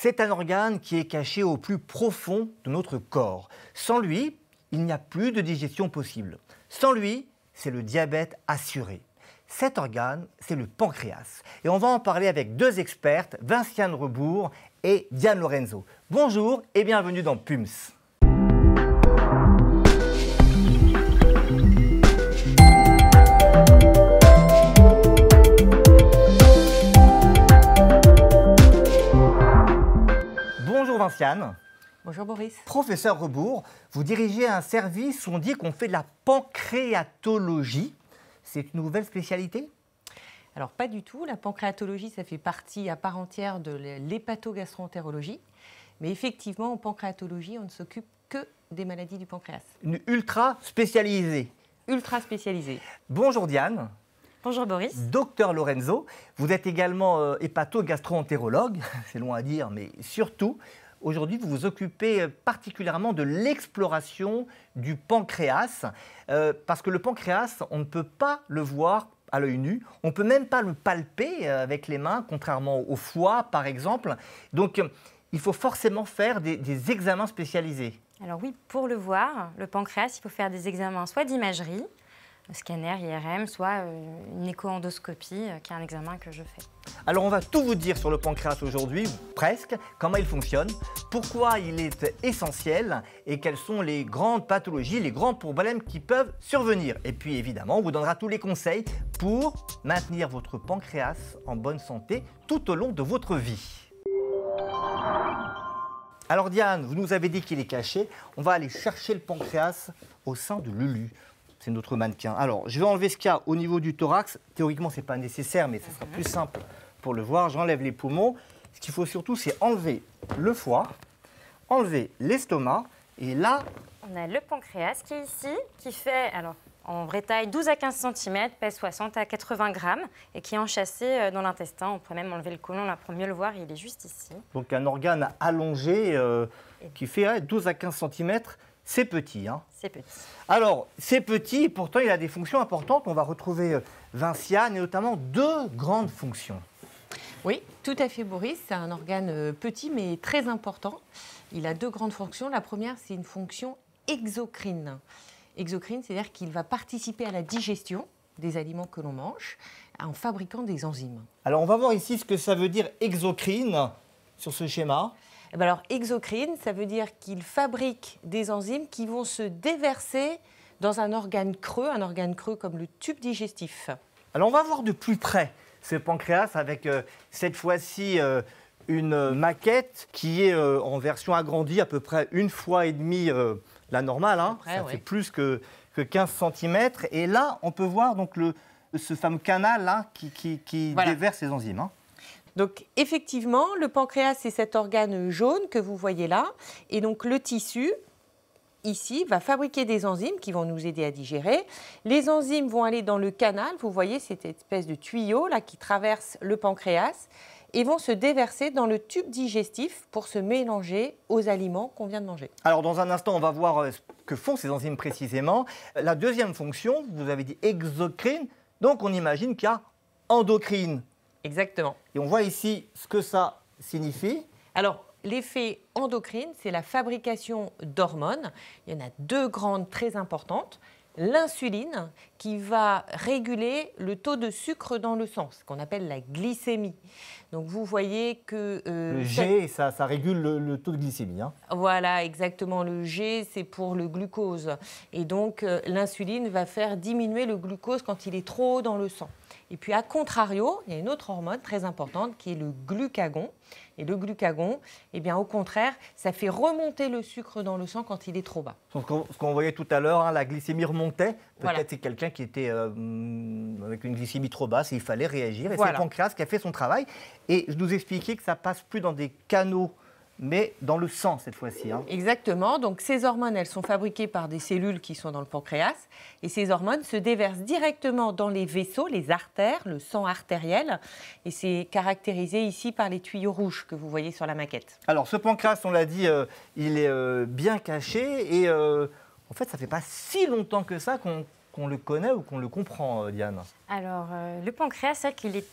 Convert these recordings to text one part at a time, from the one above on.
C'est un organe qui est caché au plus profond de notre corps. Sans lui, il n'y a plus de digestion possible. Sans lui, c'est le diabète assuré. Cet organe, c'est le pancréas. Et on va en parler avec deux expertes, Vinciane Rebourg et Diane Lorenzo. Bonjour et bienvenue dans PUMS. Bonjour Vinciane. Bonjour Boris. Professeur Rebourg, vous dirigez un service où on dit qu'on fait de la pancréatologie. C'est une nouvelle spécialité ? Alors pas du tout, la pancréatologie ça fait partie à part entière de l'hépatogastroentérologie. Mais effectivement en pancréatologie on ne s'occupe que des maladies du pancréas. Une ultra spécialisée. Ultra spécialisée. Bonjour Diane. Bonjour Boris. Docteur Lorenzo, vous êtes également hépatogastroentérologue, c'est long à dire, mais surtout, aujourd'hui, vous vous occupez particulièrement de l'exploration du pancréas, parce que le pancréas, on ne peut pas le voir à l'œil nu, on ne peut même pas le palper avec les mains, contrairement au foie, par exemple. Donc, il faut forcément faire des examens spécialisés. Alors oui, pour le voir, le pancréas, il faut faire des examens soit d'imagerie, scanner, IRM, soit une écho-endoscopie, qui est un examen que je fais. Alors on va tout vous dire sur le pancréas aujourd'hui, presque, comment il fonctionne, pourquoi il est essentiel et quelles sont les grandes pathologies, les grands problèmes qui peuvent survenir. Et puis évidemment, on vous donnera tous les conseils pour maintenir votre pancréas en bonne santé tout au long de votre vie. Alors Diane, vous nous avez dit qu'il est caché, on va aller chercher le pancréas au sein de l'ulu. C'est notre mannequin. Alors, je vais enlever ce qu'il y a au niveau du thorax. Théoriquement, ce n'est pas nécessaire, mais ce sera plus simple pour le voir. J'enlève les poumons. Ce qu'il faut surtout, c'est enlever le foie, enlever l'estomac. Et là... On a le pancréas qui est ici, qui fait, alors, en vraie taille, 12 à 15 cm, pèse 60 à 80 grammes et qui est enchâssé dans l'intestin. On pourrait même enlever le côlon là pour mieux le voir. Il est juste ici. Donc, un organe allongé qui fait 12 à 15 cm. C'est petit, hein. C'est petit. Alors, c'est petit et pourtant il a des fonctions importantes. On va retrouver Vinciane et notamment deux grandes fonctions. Oui, tout à fait Boris, c'est un organe petit mais très important. Il a deux grandes fonctions. La première, c'est une fonction exocrine. Exocrine, c'est-à-dire qu'il va participer à la digestion des aliments que l'on mange en fabriquant des enzymes. Alors, on va voir ici ce que ça veut dire exocrine sur ce schéma. Alors, exocrine, ça veut dire qu'il fabrique des enzymes qui vont se déverser dans un organe creux comme le tube digestif. Alors, on va voir de plus près ce pancréas avec cette fois-ci une maquette qui est en version agrandie, à peu près une fois et demie la normale. Hein. Ça fait plus que 15 cm. Et là, on peut voir donc ce fameux canal là, qui déverse ces enzymes. Hein. Donc effectivement, le pancréas, c'est cet organe jaune que vous voyez là. Et donc le tissu, ici, va fabriquer des enzymes qui vont nous aider à digérer. Les enzymes vont aller dans le canal, vous voyez cette espèce de tuyau là qui traverse le pancréas et vont se déverser dans le tube digestif pour se mélanger aux aliments qu'on vient de manger. Alors dans un instant, on va voir ce que font ces enzymes précisément. La deuxième fonction, vous avez dit exocrine, donc on imagine qu'il y a endocrine. Exactement. Et on voit ici ce que ça signifie. Alors, l'effet endocrine, c'est la fabrication d'hormones. Il y en a deux grandes très importantes. L'insuline, qui va réguler le taux de sucre dans le sang, ce qu'on appelle la glycémie. Donc, vous voyez que... le G, ça régule le taux de glycémie. Hein. Voilà, exactement. Le G, c'est pour le glucose. Et donc, l'insuline va faire diminuer le glucose quand il est trop haut dans le sang. Et puis, à contrario, il y a une autre hormone très importante qui est le glucagon. Et le glucagon, eh bien, au contraire, ça fait remonter le sucre dans le sang quand il est trop bas. Ce qu'on voyait tout à l'heure, hein, la glycémie remontait. Peut-être voilà. c'est quelqu'un qui était avec une glycémie trop basse et il fallait réagir. Et voilà. c'est le pancréas qui a fait son travail. Et je nous expliquais que ça passe plus dans des canaux, mais dans le sang cette fois-ci. Hein. Exactement. Donc ces hormones, elles sont fabriquées par des cellules qui sont dans le pancréas. Et ces hormones se déversent directement dans les vaisseaux, les artères, le sang artériel. Et c'est caractérisé ici par les tuyaux rouges que vous voyez sur la maquette. Alors ce pancréas, on l'a dit, il est bien caché. Et en fait, ça ne fait pas si longtemps que ça qu'on le connaît ou qu'on le comprend, Diane. Alors, le pancréas, c'est vrai qu'il est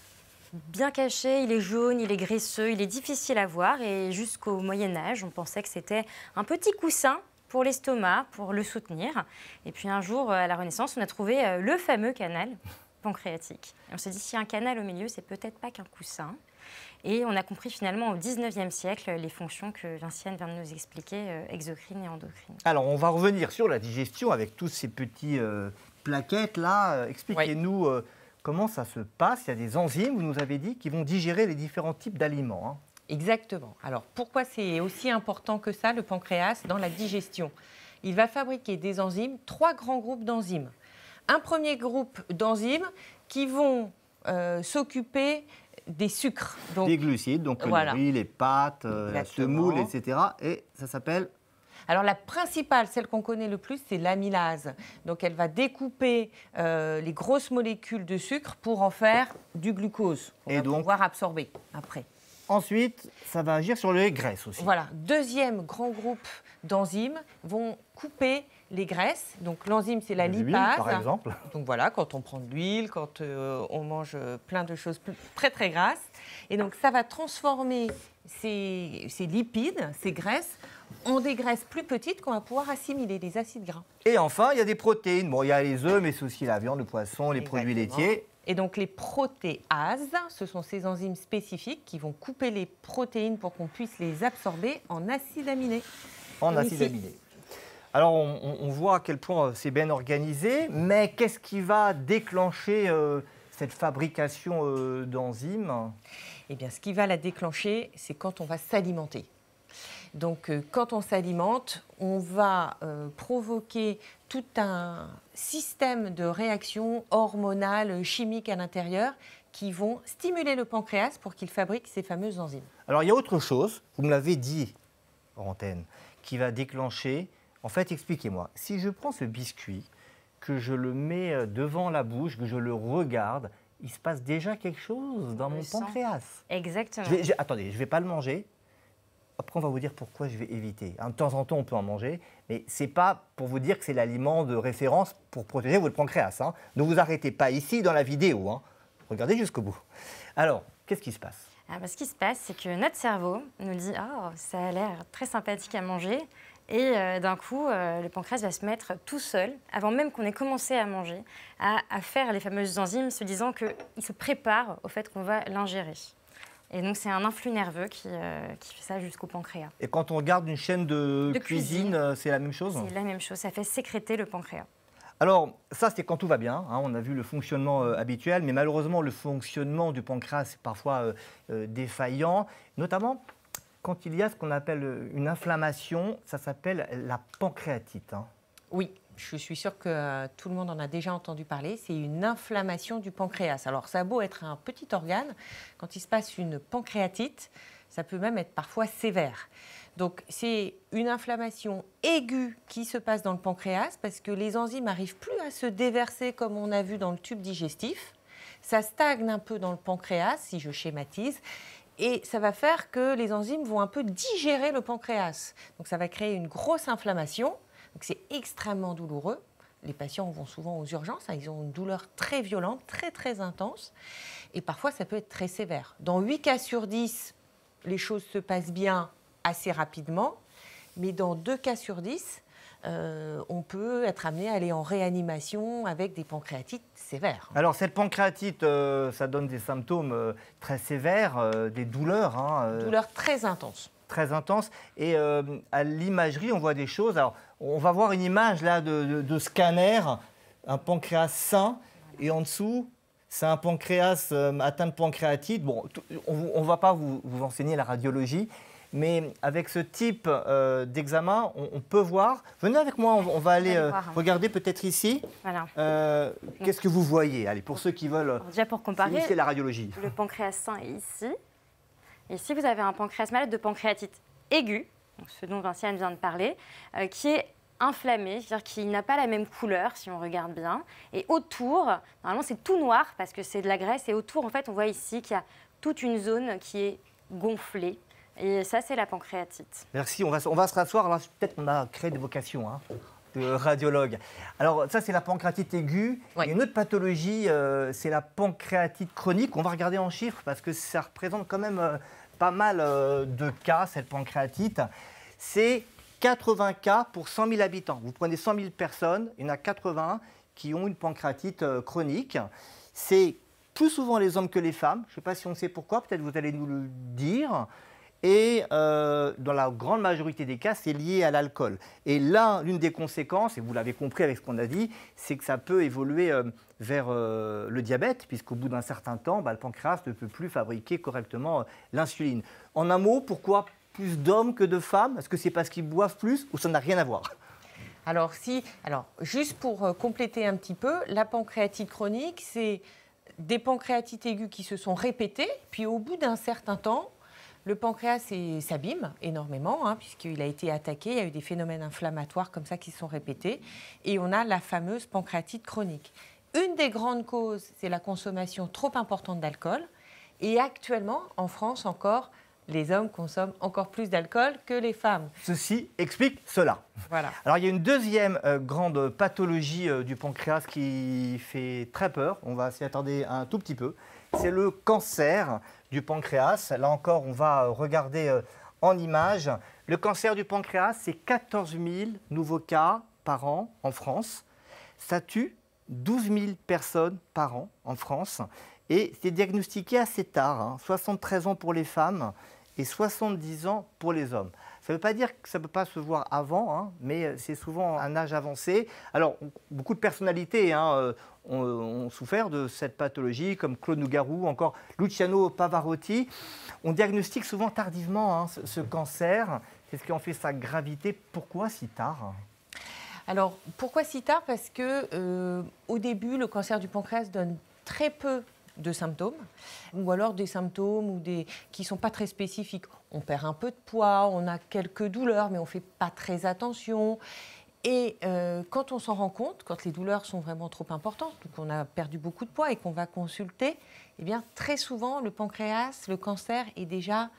bien caché, il est jaune, il est graisseux, il est difficile à voir. Et jusqu'au Moyen-Âge, on pensait que c'était un petit coussin pour l'estomac, pour le soutenir. Et puis un jour, à la Renaissance, on a trouvé le fameux canal pancréatique. Et on s'est dit, s'il y a un canal au milieu, c'est peut-être pas qu'un coussin. Et on a compris finalement au 19e siècle les fonctions que Vinciane vient de nous expliquer, exocrines et endocrines. Alors, on va revenir sur la digestion avec tous ces petits plaquettes là. Expliquez-nous comment ça se passe. Il y a des enzymes, vous nous avez dit, qui vont digérer les différents types d'aliments. Hein. Exactement. Alors, pourquoi c'est aussi important que ça, le pancréas, dans la digestion? Il va fabriquer des enzymes, 3 grands groupes d'enzymes. Un premier groupe d'enzymes qui vont s'occuper des sucres. Donc, des glucides, donc voilà. le riz, les pâtes, la semoule, etc. Et ça s'appelle... Alors la principale, celle qu'on connaît le plus, c'est l'amylase. Donc elle va découper les grosses molécules de sucre pour en faire du glucose, qu'on va pouvoir absorber après. Ensuite, ça va agir sur les graisses aussi. Voilà. Deuxième grand groupe d'enzymes vont couper les graisses. Donc l'enzyme, c'est la lipase. Par exemple. Donc voilà, quand on prend de l'huile, quand on mange plein de choses très très grasses. Et donc ça va transformer ces lipides, ces graisses, en des graisses plus petites qu'on va pouvoir assimiler, les acides gras. Et enfin, il y a des protéines. Bon, il y a les œufs, mais c'est aussi la viande, le poisson, les produits laitiers. Et donc les protéases, ce sont ces enzymes spécifiques qui vont couper les protéines pour qu'on puisse les absorber en acides aminés. En acides aminés. Alors on voit à quel point c'est bien organisé, mais qu'est-ce qui va déclencher cette fabrication d'enzymes? Eh bien, ce qui va la déclencher, c'est quand on va s'alimenter. Donc, quand on s'alimente, on va provoquer tout un système de réactions hormonales, chimiques à l'intérieur qui vont stimuler le pancréas pour qu'il fabrique ces fameuses enzymes. Alors, il y a autre chose, vous me l'avez dit en antenne, qui va déclencher. En fait, expliquez-moi, si je prends ce biscuit, que je le mets devant la bouche, que je le regarde, il se passe déjà quelque chose dans mon pancréas. Exactement. Attendez, je ne vais pas le manger. Après, on va vous dire pourquoi je vais éviter. De temps en temps, on peut en manger, mais ce n'est pas pour vous dire que c'est l'aliment de référence pour protéger votre pancréas. Hein. Ne vous arrêtez pas ici dans la vidéo. Hein. Regardez jusqu'au bout. Alors, qu'est-ce qui se passe? Ce qui se passe, c'est que notre cerveau nous dit « Oh, ça a l'air très sympathique à manger ». Et d'un coup, le pancréas va se mettre tout seul, avant même qu'on ait commencé à manger, à faire les fameuses enzymes, se disant qu'il se prépare au fait qu'on va l'ingérer. Et donc, c'est un influx nerveux qui fait ça jusqu'au pancréas. Et quand on regarde une chaîne de cuisine, c'est la même chose? C'est la même chose, ça fait sécréter le pancréas. Alors, ça, c'est quand tout va bien. Hein, on a vu le fonctionnement habituel, mais malheureusement, le fonctionnement du pancréas est parfois défaillant, notamment quand il y a ce qu'on appelle une inflammation, ça s'appelle la pancréatite. Hein. Oui. Je suis sûre que tout le monde en a déjà entendu parler. C'est une inflammation du pancréas. Alors, ça a beau être un petit organe, quand il se passe une pancréatite, ça peut même être parfois sévère. Donc, c'est une inflammation aiguë qui se passe dans le pancréas parce que les enzymes n'arrivent plus à se déverser comme on a vu dans le tube digestif. Ça stagne un peu dans le pancréas, si je schématise. Et ça va faire que les enzymes vont un peu digérer le pancréas. Donc, ça va créer une grosse inflammation. Donc c'est extrêmement douloureux. Les patients vont souvent aux urgences, ils ont une douleur très violente, très très intense. Et parfois, ça peut être très sévère. Dans 8 cas sur 10, les choses se passent bien assez rapidement. Mais dans 2 cas sur 10, on peut être amené à aller en réanimation avec des pancréatites sévères. Alors cette pancréatite, ça donne des symptômes très sévères, des douleurs. Hein, douleurs très intenses. Très intense. Et à l'imagerie, on voit des choses. Alors, on va voir une image là de scanner, un pancréas sain, et en dessous, c'est un pancréas atteint de pancréatite. Bon, on ne va pas vous enseigner la radiologie, mais avec ce type d'examen, on peut voir. Venez avec moi, on va aller regarder peut-être ici. Voilà. Qu'est-ce que vous voyez? Allez, pour ceux qui veulent déjà pour comparer, c'est la radiologie. Le pancréas sain est ici. Ici, vous avez un pancréas malade de pancréatite aiguë, ce dont Vinciane vient de parler, qui est inflammé, c'est-à-dire qu'il n'a pas la même couleur si on regarde bien. Et autour, normalement c'est tout noir parce que c'est de la graisse, et autour, en fait, on voit ici qu'il y a toute une zone qui est gonflée. Et ça, c'est la pancréatite. Merci, on va se rasseoir. Peut-être qu'on a créé des vocations. Hein. de radiologue. Alors ça, c'est la pancréatite aiguë. Oui. Il y a une autre pathologie, c'est la pancréatite chronique. On va regarder en chiffres parce que ça représente quand même pas mal de cas, cette pancréatite. C'est 80 cas pour 100 000 habitants. Vous prenez 100 000 personnes, il y en a 80 qui ont une pancréatite chronique. C'est plus souvent les hommes que les femmes. Je ne sais pas si on sait pourquoi, peut-être vous allez nous le dire. Et dans la grande majorité des cas, c'est lié à l'alcool. Et là, l'une des conséquences, et vous l'avez compris avec ce qu'on a dit, c'est que ça peut évoluer vers le diabète, puisqu'au bout d'un certain temps, le pancréas ne peut plus fabriquer correctement l'insuline. En un mot, pourquoi plus d'hommes que de femmes? Est-ce que c'est parce qu'ils boivent plus ou ça n'a rien à voir? Alors, juste pour compléter un petit peu, la pancréatite chronique, c'est des pancréatites aiguës qui se sont répétées, puis au bout d'un certain temps, le pancréas s'abîme énormément, puisqu'il a été attaqué, il y a eu des phénomènes inflammatoires comme ça qui se sont répétés, et on a la fameuse pancréatite chronique. Une des grandes causes, c'est la consommation trop importante d'alcool, et actuellement, en France encore, les hommes consomment encore plus d'alcool que les femmes. Ceci explique cela. Voilà. Alors il y a une deuxième grande pathologie du pancréas qui fait très peur, on va s'y attarder un tout petit peu, c'est le cancer du pancréas. Là encore, on va regarder en image. Le cancer du pancréas, c'est 14 000 nouveaux cas par an en France. Ça tue 12 000 personnes par an en France. Et c'est diagnostiqué assez tard, 73 ans pour les femmes et 70 ans pour les hommes. Ça ne veut pas dire que ça ne peut pas se voir avant, mais c'est souvent un âge avancé. Alors, beaucoup de personnalités ont souffert de cette pathologie, comme Claude Nougaro ou encore Luciano Pavarotti. On diagnostique souvent tardivement ce cancer. Qu'est-ce qui en fait sa gravité? Pourquoi si tard? Alors, pourquoi si tard? Parce que au début, le cancer du pancréas donne très peu de symptômes, ou alors des symptômes qui ne sont pas très spécifiques. On perd un peu de poids, on a quelques douleurs, mais on ne fait pas très attention. Et quand on s'en rend compte, quand les douleurs sont vraiment trop importantes, donc on a perdu beaucoup de poids et qu'on va consulter, eh bien, très souvent, le pancréas, le cancer est déjà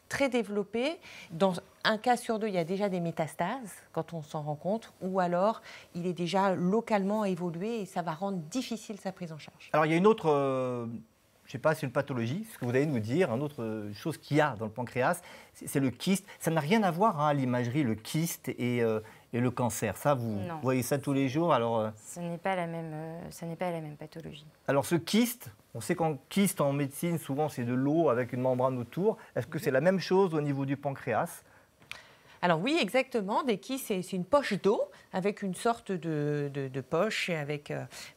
très développé. Dans un cas sur deux, il y a déjà des métastases quand on s'en rend compte, ou alors il est déjà localement évolué et ça va rendre difficile sa prise en charge. Alors il y a une autre, je ne sais pas si c'est une pathologie, ce que vous allez nous dire, une autre chose qu'il y a dans le pancréas, c'est le kyste. Ça n'a rien à voir à l'imagerie, le kyste et le cancer. Ça, vous voyez ça tous les jours. Alors, ce n'est pas la même pathologie. Alors ce kyste, on sait qu'en kyste en médecine, souvent c'est de l'eau avec une membrane autour. Est-ce que c'est la même chose au niveau du pancréas? Alors oui, exactement. Des kystes, c'est une poche d'eau avec une sorte de poche, avec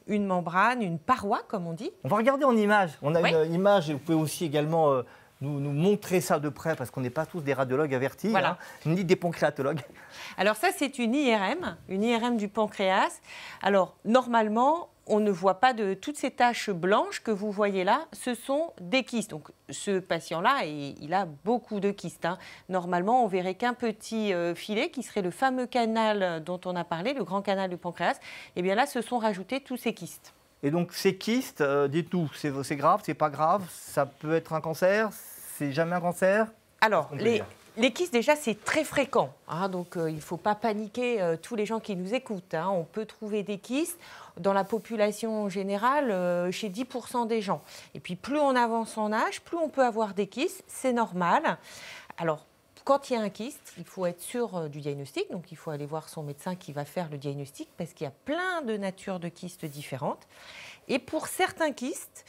une membrane, une paroi, comme on dit. On va regarder en image. On a une image et vous pouvez aussi également nous montrer ça de près parce qu'on n'est pas tous des radiologues avertis, voilà. Ni des pancréatologues. Alors ça, c'est une IRM du pancréas. Alors normalement, on ne voit pas de toutes ces taches blanches que vous voyez là, ce sont des kystes. Donc ce patient-là, il a beaucoup de kystes. Normalement, on verrait qu'un petit filet qui serait le fameux canal dont on a parlé, le grand canal du pancréas. Et bien là, se sont rajoutés tous ces kystes. Et donc ces kystes, dites-nous, c'est grave, c'est pas grave, ça peut être un cancer, c'est jamais un cancer? Alors, les kystes, déjà, c'est très fréquent. Donc, il ne faut pas paniquer tous les gens qui nous écoutent. On peut trouver des kystes dans la population générale chez 10% des gens. Et puis, plus on avance en âge, plus on peut avoir des kystes. C'est normal. Alors, quand il y a un kyste, il faut être sûr du diagnostic. Donc, il faut aller voir son médecin qui va faire le diagnostic parce qu'il y a plein de natures de kystes différentes. Et pour certains kystes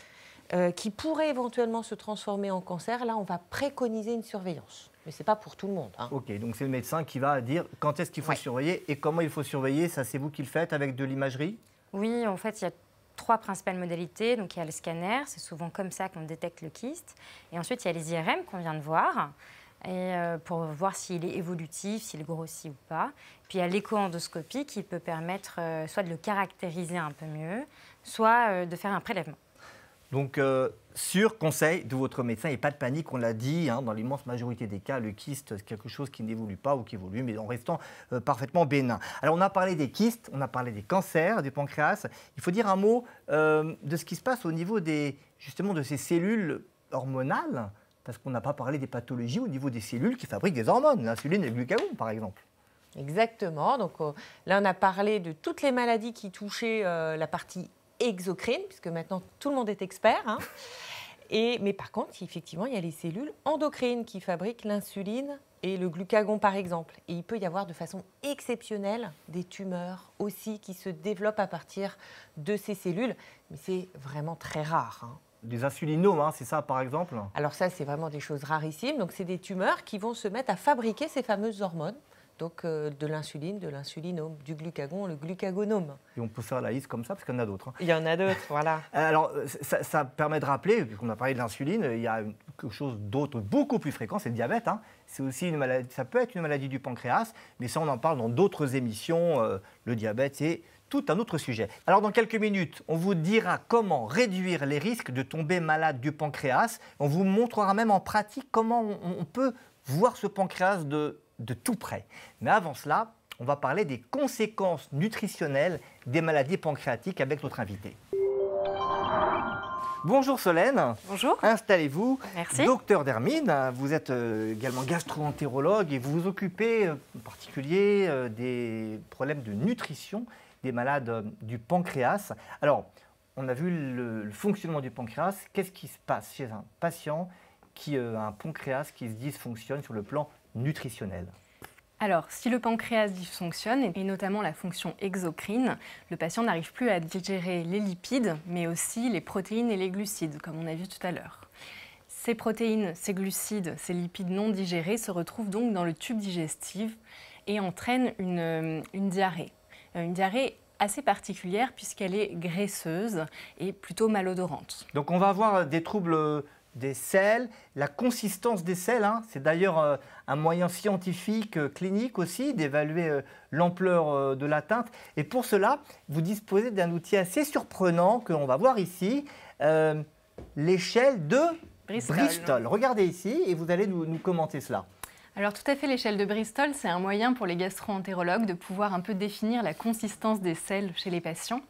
qui pourraient éventuellement se transformer en cancer, là, on va préconiser une surveillance. Mais ce n'est pas pour tout le monde. Ok, donc c'est le médecin qui va dire quand est-ce qu'il faut surveiller et comment il faut surveiller. Ça, c'est vous qui le faites avec de l'imagerie? Oui, en fait, il y a 3 principales modalités. Donc, il y a le scanner, c'est souvent comme ça qu'on détecte le kyste. Et ensuite, il y a les IRM qu'on vient de voir, et, pour voir s'il est évolutif, s'il grossit ou pas. Puis, il y a l'écho-endoscopie qui peut permettre soit de le caractériser un peu mieux, soit de faire un prélèvement. Donc, sur conseil de votre médecin, et pas de panique, on l'a dit, dans l'immense majorité des cas, le kyste, c'est quelque chose qui n'évolue pas ou qui évolue, mais en restant parfaitement bénin. Alors, on a parlé des kystes, on a parlé des cancers, du pancréas. Il faut dire un mot de ce qui se passe au niveau justement de ces cellules hormonales, parce qu'on n'a pas parlé des pathologies au niveau des cellules qui fabriquent des hormones, l'insuline et le glucagon, par exemple. Exactement. Donc là, on a parlé de toutes les maladies qui touchaient la partie exocrine, puisque maintenant tout le monde est expert. Hein. Mais par contre, effectivement, il y a les cellules endocrines qui fabriquent l'insuline et le glucagon, par exemple. Et il peut y avoir de façon exceptionnelle des tumeurs aussi qui se développent à partir de ces cellules. Mais c'est vraiment très rare. Hein. Des insulinomes, hein, c'est ça par exemple? Alors ça, c'est vraiment des choses rarissimes. Donc c'est des tumeurs qui vont se mettre à fabriquer ces fameuses hormones. Donc de l'insuline, de l'insulinome, du glucagon, le glucagonome. Et on peut faire la liste comme ça parce qu'il y en a d'autres. Hein. Il y en a d'autres, voilà. Alors ça permet de rappeler, puisqu'on a parlé de l'insuline, il y a quelque chose d'autre beaucoup plus fréquent, c'est le diabète. Hein. C'est aussi une maladie, ça peut être une maladie du pancréas, mais ça on en parle dans d'autres émissions. Le diabète, c'est tout un autre sujet. Alors dans quelques minutes, on vous dira comment réduire les risques de tomber malade du pancréas. On vous montrera même en pratique comment on peut voir ce pancréas de tout près. Mais avant cela, on va parler des conséquences nutritionnelles des maladies pancréatiques avec notre invité. Bonjour Solène. Bonjour. Installez-vous. Merci. Docteur Dermine, vous êtes également gastro-entérologue et vous vous occupez en particulier des problèmes de nutrition des malades du pancréas. Alors, on a vu le fonctionnement du pancréas. Qu'est-ce qui se passe chez un patient qui a un pancréas qui se dysfonctionne sur le plan nutritionnel? Alors, si le pancréas dysfonctionne, et notamment la fonction exocrine, le patient n'arrive plus à digérer les lipides, mais aussi les protéines et les glucides, comme on a vu tout à l'heure. Ces protéines, ces glucides, ces lipides non digérés se retrouvent donc dans le tube digestif et entraînent une diarrhée. Une diarrhée assez particulière puisqu'elle est graisseuse et plutôt malodorante. Donc on va avoir des troubles des selles, la consistance des selles, hein, c'est d'ailleurs un moyen scientifique, clinique aussi, d'évaluer l'ampleur de l'atteinte. Et pour cela, vous disposez d'un outil assez surprenant que l'on va voir ici, l'échelle de Bristol. Regardez ici et vous allez nous commenter cela. Alors tout à fait, l'échelle de Bristol, c'est un moyen pour les gastro-entérologues de pouvoir un peu définir la consistance des selles chez les patients.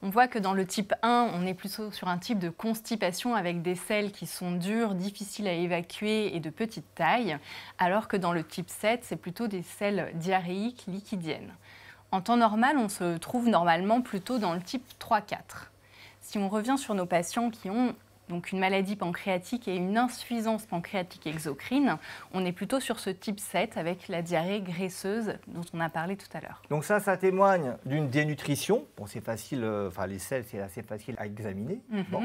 On voit que dans le type 1, on est plutôt sur un type de constipation avec des selles qui sont dures, difficiles à évacuer et de petite taille, alors que dans le type 7, c'est plutôt des selles diarrhéiques liquidiennes. En temps normal, on se trouve normalement plutôt dans le type 3-4. Si on revient sur nos patients qui ont donc une maladie pancréatique et une insuffisance pancréatique exocrine, on est plutôt sur ce type 7 avec la diarrhée graisseuse dont on a parlé tout à l'heure. Donc ça témoigne d'une dénutrition. Bon, c'est facile, les selles, c'est assez facile à examiner. Bon.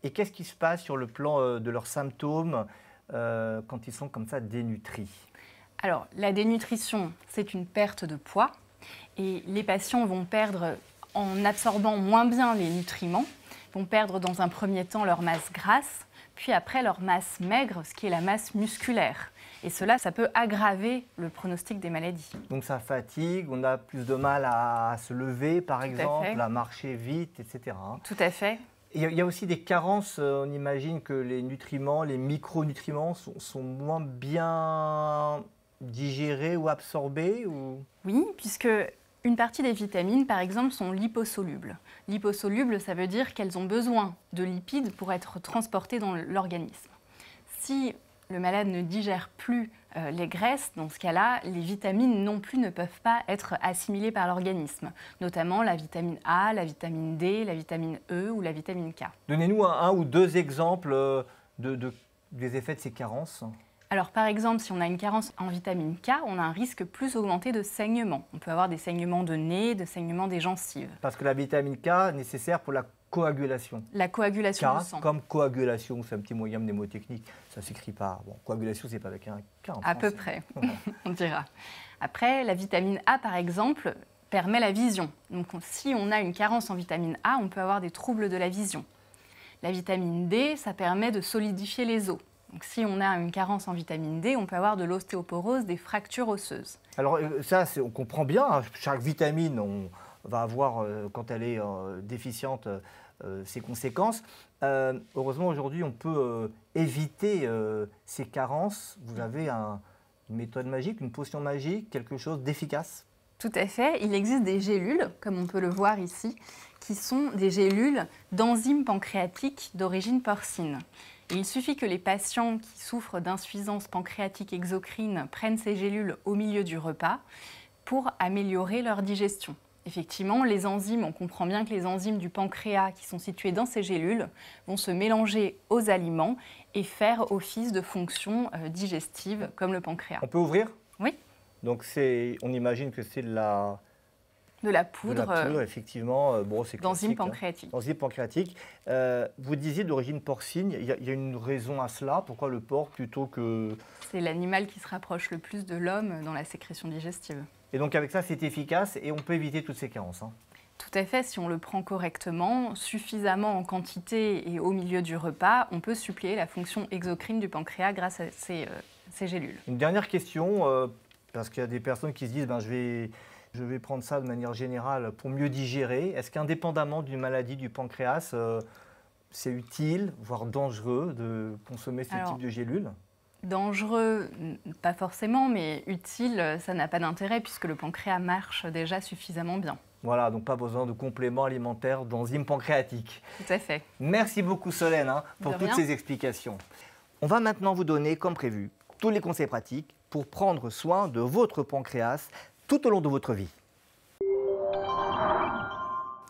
Et qu'est-ce qui se passe sur le plan de leurs symptômes quand ils sont comme ça dénutris? Alors, la dénutrition, c'est une perte de poids et les patients vont perdre, en absorbant moins bien les nutriments, vont perdre dans un premier temps leur masse grasse, puis après leur masse maigre, ce qui est la masse musculaire. Et cela, ça peut aggraver le pronostic des maladies. Donc ça fatigue, on a plus de mal à se lever, par exemple, à marcher vite, etc. Tout à fait. Il y a aussi des carences, on imagine que les nutriments, les micronutriments sont moins bien digérés ou absorbés ou... Oui, puisque une partie des vitamines, par exemple, sont liposolubles. Liposolubles, ça veut dire qu'elles ont besoin de lipides pour être transportées dans l'organisme. Si le malade ne digère plus les graisses, dans ce cas-là, les vitamines non plus ne peuvent pas être assimilées par l'organisme, notamment la vitamine A, la vitamine D, la vitamine E ou la vitamine K. Donnez-nous un ou deux exemples des effets de ces carences. Alors par exemple, si on a une carence en vitamine K, on a un risque plus augmenté de saignement. On peut avoir des saignements de nez, de saignements des gencives. Parce que la vitamine K est nécessaire pour la coagulation. La coagulation K, du sang. comme coagulation, c'est un petit moyen mnémotechnique, ça ne s'écrit pas. Bon, coagulation, c'est pas avec un K. À peu près, on dira. Après, la vitamine A, par exemple, permet la vision. Donc si on a une carence en vitamine A, on peut avoir des troubles de la vision. La vitamine D, ça permet de solidifier les os. Donc, si on a une carence en vitamine D, on peut avoir de l'ostéoporose, des fractures osseuses. Alors ça, on comprend bien. Hein. Chaque vitamine, on va avoir, quand elle est déficiente, ses conséquences. Heureusement, aujourd'hui, on peut éviter ces carences. Vous avez une méthode magique, une potion magique, quelque chose d'efficace? Tout à fait. Il existe des gélules, comme on peut le voir ici, qui sont des gélules d'enzymes pancréatiques d'origine porcine. Et il suffit que les patients qui souffrent d'insuffisance pancréatique exocrine prennent ces gélules au milieu du repas pour améliorer leur digestion. Effectivement, les enzymes, on comprend bien que les enzymes du pancréas qui sont situées dans ces gélules vont se mélanger aux aliments et faire office de fonction digestive comme le pancréas. On peut ouvrir? Oui. Donc on imagine que c'est de la poudre, effectivement. Bon, c'est d'enzymes classique, pancréatiques. D'enzymes pancréatiques. Vous disiez d'origine porcine, il y a une raison à cela? Pourquoi le porc plutôt que... C'est l'animal qui se rapproche le plus de l'homme dans la sécrétion digestive. Et donc avec ça, c'est efficace et on peut éviter toutes ces carences. Tout à fait, si on le prend correctement, suffisamment en quantité et au milieu du repas, on peut suppléer la fonction exocrine du pancréas grâce à ces gélules. Une dernière question, parce qu'il y a des personnes qui se disent je vais prendre ça de manière générale pour mieux digérer. Est-ce qu'indépendamment d'une maladie du pancréas, c'est utile, voire dangereux de consommer ce type de gélules? Dangereux, pas forcément, mais utile, ça n'a pas d'intérêt puisque le pancréas marche déjà suffisamment bien. Voilà, donc pas besoin de compléments alimentaires d'enzymes pancréatiques. Tout à fait. Merci beaucoup Solène pour toutes ces explications. On va maintenant vous donner, comme prévu, tous les conseils pratiques pour prendre soin de votre pancréas tout au long de votre vie.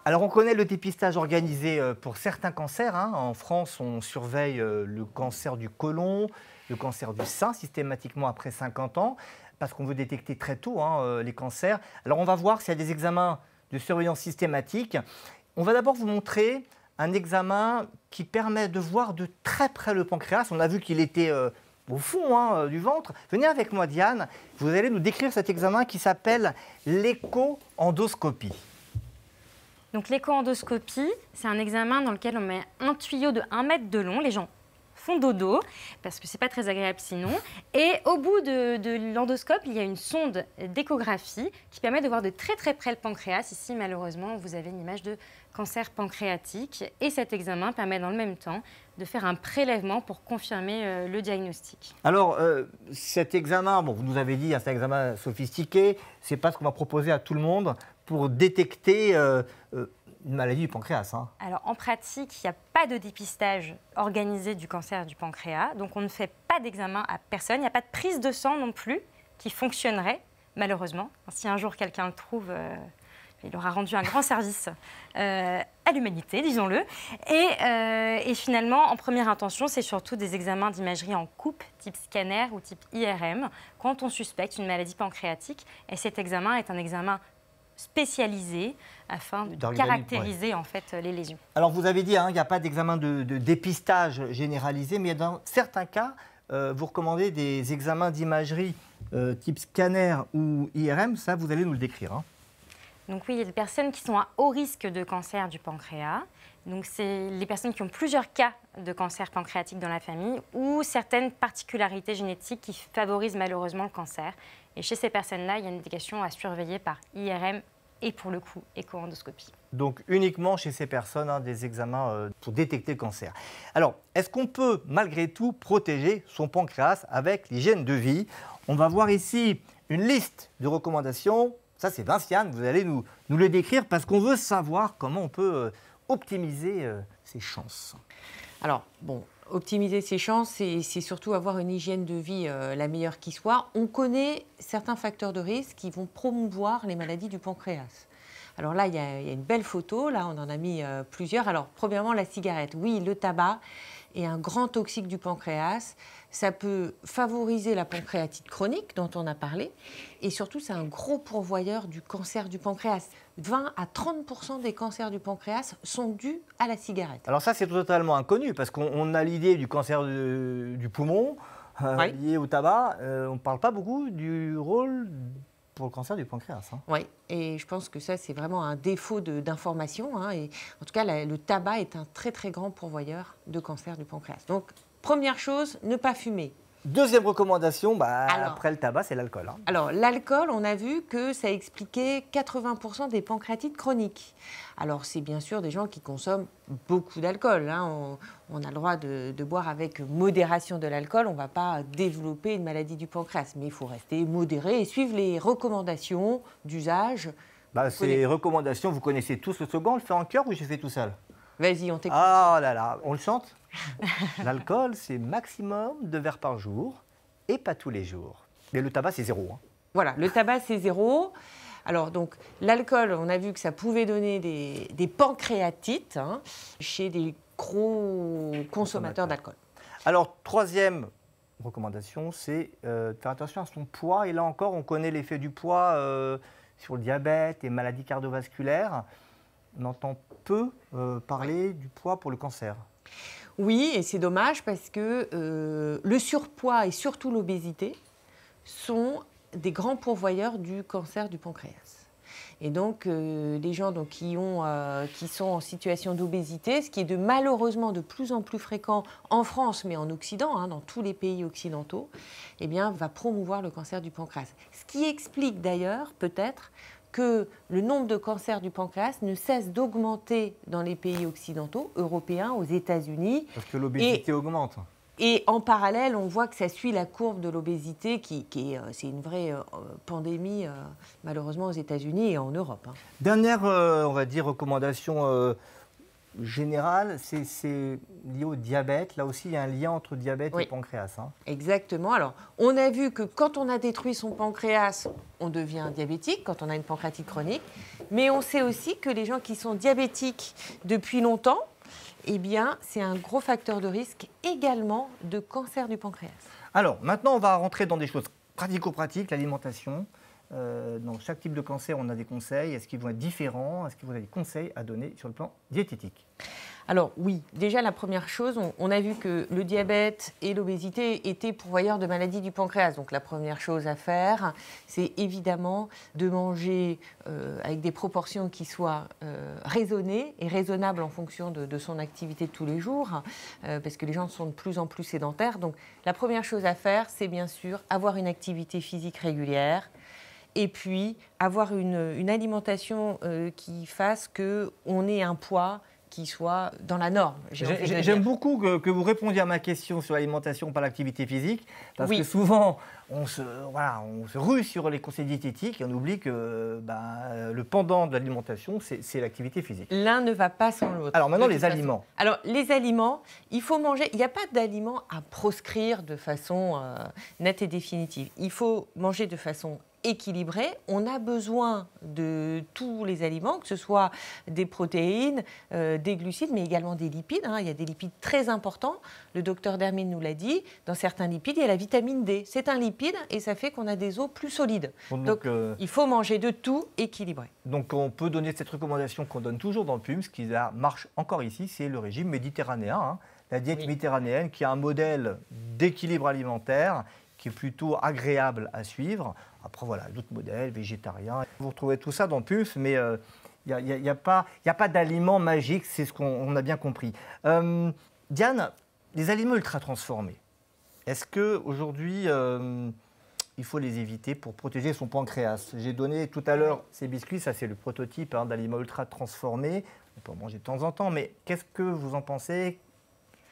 Alors on connaît le dépistage organisé pour certains cancers. En France, on surveille le cancer du côlon, le cancer du sein systématiquement après 50 ans, parce qu'on veut détecter très tôt les cancers. Alors on va voir s'il y a des examens de surveillance systématique. On va d'abord vous montrer un examen qui permet de voir de très près le pancréas. On a vu qu'il était au fond du ventre. Venez avec moi Diane, vous allez nous décrire cet examen qui s'appelle l'écho-endoscopie. Donc l'écho-endoscopie, c'est un examen dans lequel on met un tuyau de 1 mètre de long. Les gens font dodo, parce que ce n'est pas très agréable sinon. Et au bout de l'endoscope, il y a une sonde d'échographie qui permet de voir de très très près le pancréas. Ici, malheureusement, vous avez une image de cancer pancréatique. Et cet examen permet dans le même temps de faire un prélèvement pour confirmer le diagnostic. Alors, cet examen, vous nous avez dit, c'est un examen sophistiqué, ce n'est pas ce qu'on va proposer à tout le monde pour détecter une maladie du pancréas. Alors, en pratique, il n'y a pas de dépistage organisé du cancer du pancréas, donc on ne fait pas d'examen à personne. Il n'y a pas de prise de sang non plus qui fonctionnerait, malheureusement. Si un jour quelqu'un le trouve, il aura rendu un grand service à l'humanité, disons-le. Et finalement, en première intention, c'est surtout des examens d'imagerie en coupe, type scanner ou type IRM, quand on suspecte une maladie pancréatique. Et cet examen est un examen spécialisé afin de caractériser en fait les lésions. Alors vous avez dit il n'y a pas d'examen de dépistage généralisé, mais dans certains cas, vous recommandez des examens d'imagerie type scanner ou IRM, ça vous allez nous le décrire. Donc oui, il y a des personnes qui sont à haut risque de cancer du pancréas. Donc c'est les personnes qui ont plusieurs cas de cancer pancréatique dans la famille ou certaines particularités génétiques qui favorisent malheureusement le cancer. Et chez ces personnes-là, il y a une indication à surveiller par IRM et pour le coup, écho-endoscopie. Donc uniquement chez ces personnes, des examens pour détecter le cancer. Alors, est-ce qu'on peut malgré tout protéger son pancréas avec l'hygiène de vie? On va voir ici une liste de recommandations. Ça, c'est Vinciane, vous allez nous le décrire parce qu'on veut savoir comment on peut optimiser ses chances. Alors, optimiser ses chances, c'est surtout avoir une hygiène de vie la meilleure qui soit. On connaît certains facteurs de risque qui vont promouvoir les maladies du pancréas. Alors là, il y a une belle photo, là on en a mis plusieurs. Alors premièrement, la cigarette. Oui, le tabac est un grand toxique du pancréas. Ça peut favoriser la pancréatite chronique dont on a parlé. Et surtout, c'est un gros pourvoyeur du cancer du pancréas. 20 à 30% des cancers du pancréas sont dus à la cigarette. Alors ça, c'est totalement inconnu parce qu'on a l'idée du cancer du poumon lié au tabac. On ne parle pas beaucoup du rôle pour le cancer du pancréas. Oui, et je pense que ça, c'est vraiment un défaut d'information. Et en tout cas, le tabac est un très, très grand pourvoyeur de cancer du pancréas. Donc, première chose, ne pas fumer. Deuxième recommandation, après le tabac, c'est l'alcool. Alors, l'alcool, on a vu que ça expliquait 80% des pancréatites chroniques. Alors, c'est bien sûr des gens qui consomment beaucoup d'alcool. On a le droit de boire avec modération de l'alcool. On ne va pas développer une maladie du pancréas. Mais il faut rester modéré et suivre les recommandations d'usage. Ces recommandations, vous connaissez tous le slogan. On le fait en chœur ou je fais tout seul? Vas-y, on t'écoute. Ah là là, on le chante? L'alcool, c'est maximum 2 verres par jour et pas tous les jours. Mais le tabac, c'est 0. Hein. Voilà, le tabac, c'est 0. Alors, donc, l'alcool, on a vu que ça pouvait donner des pancréatites chez des gros consommateurs d'alcool. Alors, troisième recommandation, c'est faire attention à son poids. Et là encore, on connaît l'effet du poids sur le diabète et maladies cardiovasculaires. On entend peu parler du poids pour le cancer. Oui, et c'est dommage parce que le surpoids et surtout l'obésité sont des grands pourvoyeurs du cancer du pancréas. Et donc, les gens qui sont en situation d'obésité, ce qui est malheureusement de plus en plus fréquent en France, mais en Occident, dans tous les pays occidentaux, eh bien, va promouvoir le cancer du pancréas. Ce qui explique d'ailleurs, peut-être, que le nombre de cancers du pancréas ne cesse d'augmenter dans les pays occidentaux, européens, aux États-Unis. Parce que l'obésité augmente. Et en parallèle, on voit que ça suit la courbe de l'obésité, c'est une vraie pandémie, malheureusement, aux États-Unis et en Europe. Dernière, on va dire, recommandation générale, c'est lié au diabète. Là aussi, il y a un lien entre diabète et pancréas. Hein. Exactement. Alors, on a vu que quand on a détruit son pancréas, on devient diabétique, quand on a une pancréatite chronique. Mais on sait aussi que les gens qui sont diabétiques depuis longtemps, eh bien, c'est un gros facteur de risque également de cancer du pancréas. Alors, maintenant, on va rentrer dans des choses pratico-pratiques, l'alimentation. Dans chaque type de cancer, on a des conseils. Est-ce qu'ils vont être différents? Est-ce que vous avez des conseils à donner sur le plan diététique? Alors oui, déjà la première chose, on a vu que le diabète et l'obésité étaient pourvoyeurs de maladies du pancréas. Donc la première chose à faire, c'est évidemment de manger avec des proportions qui soient raisonnées et raisonnables en fonction de son activité de tous les jours, parce que les gens sont de plus en plus sédentaires. Donc la première chose à faire, c'est bien sûr avoir une activité physique régulière, et puis avoir une alimentation qui fasse qu'on ait un poids qui soit dans la norme. J'aime beaucoup que vous répondiez à ma question sur l'alimentation par l'activité physique, parce que souvent, on se rue sur les conseils diététiques et on oublie que le pendant de l'alimentation, c'est l'activité physique. L'un ne va pas sans l'autre. Alors maintenant, les aliments. Alors, les aliments, il faut manger. Il n'y a pas d'aliments à proscrire de façon nette et définitive. Il faut manger de façon équilibré. On a besoin de tous les aliments, que ce soit des protéines, des glucides, mais également des lipides. Il y a des lipides très importants. Le docteur Dermine nous l'a dit. Dans certains lipides, il y a la vitamine D. C'est un lipide et ça fait qu'on a des os plus solides. Donc il faut manger de tout équilibré. Donc on peut donner cette recommandation qu'on donne toujours dans le PUM, ce qui marche encore ici, c'est le régime méditerranéen. La diète méditerranéenne qui a un modèle d'équilibre alimentaire qui est plutôt agréable à suivre. Après, voilà, d'autres modèles, végétariens. Vous retrouvez tout ça dans le PUF, mais il n'y a pas d'aliments magiques, c'est ce qu'on a bien compris. Diane, les aliments ultra transformés, est-ce qu'aujourd'hui, il faut les éviter pour protéger son pancréas? J'ai donné tout à l'heure ces biscuits, ça c'est le prototype d'aliments ultra transformés. On peut en manger de temps en temps, mais qu'est-ce que vous en pensez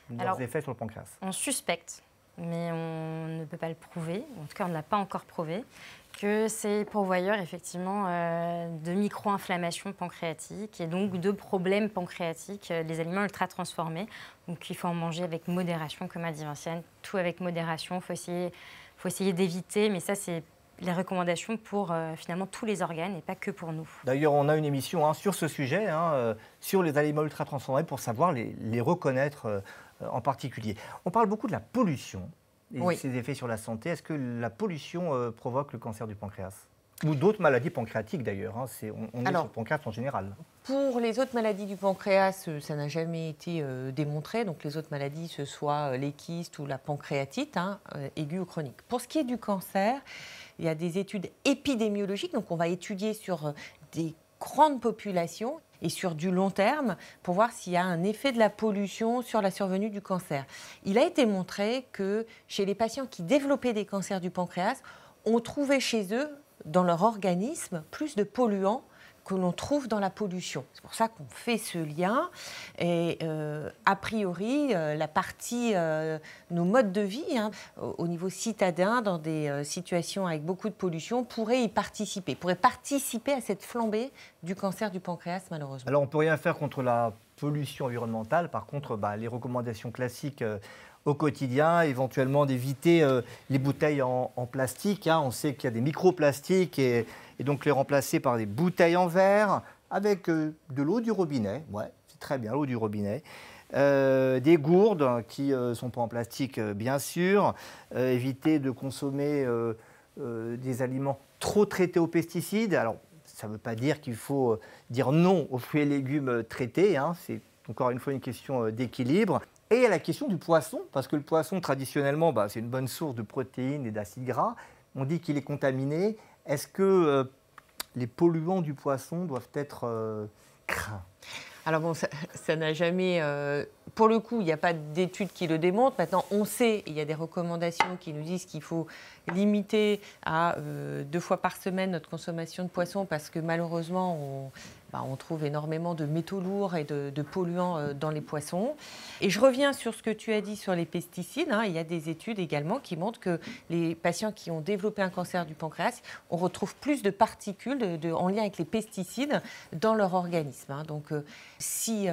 de leurs effets sur le pancréas? On suspecte, mais on ne peut pas le prouver, en tout cas on ne l'a pas encore prouvé, que c'est pourvoyeur effectivement de micro-inflammation pancréatique et donc de problèmes pancréatiques, les aliments ultra transformés. Donc il faut en manger avec modération, comme a dit Vinciane, tout avec modération, il faut essayer d'éviter, mais ça c'est les recommandations pour finalement tous les organes et pas que pour nous. D'ailleurs, on a une émission sur ce sujet, sur les aliments ultra transformés, pour savoir les reconnaître en particulier. On parle beaucoup de la pollution et ses effets sur la santé. Est-ce que la pollution provoque le cancer du pancréas? Ou d'autres maladies pancréatiques d'ailleurs, on est sur le pancréas en général. Pour les autres maladies du pancréas, ça n'a jamais été démontré. Donc les autres maladies, ce soit les kystes ou la pancréatite, aiguë ou chronique. Pour ce qui est du cancer, il y a des études épidémiologiques. Donc on va étudier sur des grandes populations et sur du long terme pour voir s'il y a un effet de la pollution sur la survenue du cancer. Il a été montré que chez les patients qui développaient des cancers du pancréas, on trouvait chez eux, dans leur organisme, plus de polluants que l'on trouve dans la pollution. C'est pour ça qu'on fait ce lien. Et a priori, la partie, nos modes de vie, hein, au niveau citadin, dans des situations avec beaucoup de pollution, pourraient y participer, à cette flambée du cancer du pancréas, malheureusement. Alors, on ne peut rien faire contre la pollution environnementale. Par contre, les recommandations classiques au quotidien, éventuellement d'éviter les bouteilles en plastique. Hein. On sait qu'il y a des microplastiques et donc les remplacer par des bouteilles en verre avec de l'eau du robinet. Ouais, c'est très bien, l'eau du robinet. Des gourdes qui ne sont pas en plastique, bien sûr. Éviter de consommer des aliments trop traités aux pesticides. Alors, ça ne veut pas dire qu'il faut dire non aux fruits et légumes traités. Hein. C'est encore une fois une question d'équilibre. Et il y a la question du poisson, parce que le poisson, traditionnellement, c'est une bonne source de protéines et d'acides gras. On dit qu'il est contaminé. Est-ce que les polluants du poisson doivent être craints ? Alors bon, ça n'a jamais... pour le coup, il n'y a pas d'études qui le démontrent. Maintenant, on sait, il y a des recommandations qui nous disent qu'il faut limiter à 2 fois par semaine notre consommation de poisson parce que malheureusement, on trouve énormément de métaux lourds et de polluants dans les poissons. Et je reviens sur ce que tu as dit sur les pesticides. Hein. Il y a des études également qui montrent que les patients qui ont développé un cancer du pancréas, on retrouve plus de particules en lien avec les pesticides dans leur organisme. Hein. Donc, si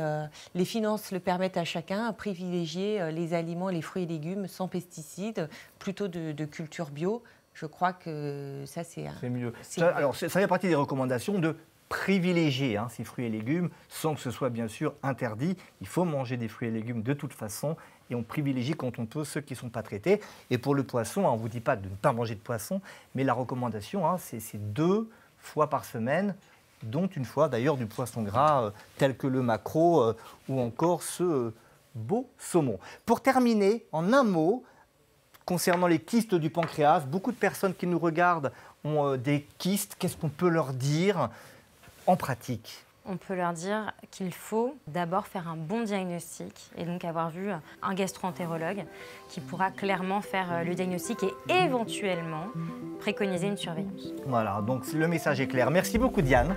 les finances le permettent à chacun, privilégier les aliments, les fruits et légumes sans pesticides, plutôt de culture bio, je crois que ça, c'est mieux. Alors, ça fait partie des recommandations de privilégier ces fruits et légumes sans que ce soit bien sûr interdit. Il faut manger des fruits et légumes de toute façon et on privilégie quand on peut ceux qui ne sont pas traités. Et pour le poisson, on ne vous dit pas de ne pas manger de poisson, mais la recommandation, c'est 2 fois par semaine, dont une fois d'ailleurs du poisson gras tel que le maquereau ou encore ce beau saumon. Pour terminer, en un mot, concernant les kystes du pancréas, beaucoup de personnes qui nous regardent ont des kystes. Qu'est-ce qu'on peut leur dire en pratique ? On peut leur dire qu'il faut d'abord faire un bon diagnostic et donc avoir vu un gastro-entérologue qui pourra clairement faire le diagnostic et éventuellement préconiser une surveillance. Voilà, donc le message est clair. Merci beaucoup Diane.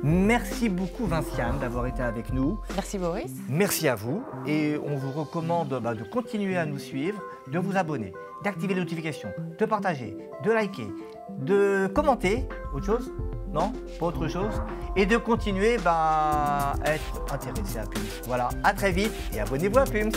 Merci beaucoup Vinciane d'avoir été avec nous. Merci Boris. Merci à vous et on vous recommande de continuer à nous suivre, de vous abonner, d'activer les notifications, de partager, de liker, de commenter. Autre chose ? Non, pas autre chose. Et de continuer à être intéressé à PUMS. Voilà, à très vite et abonnez-vous à PUMS.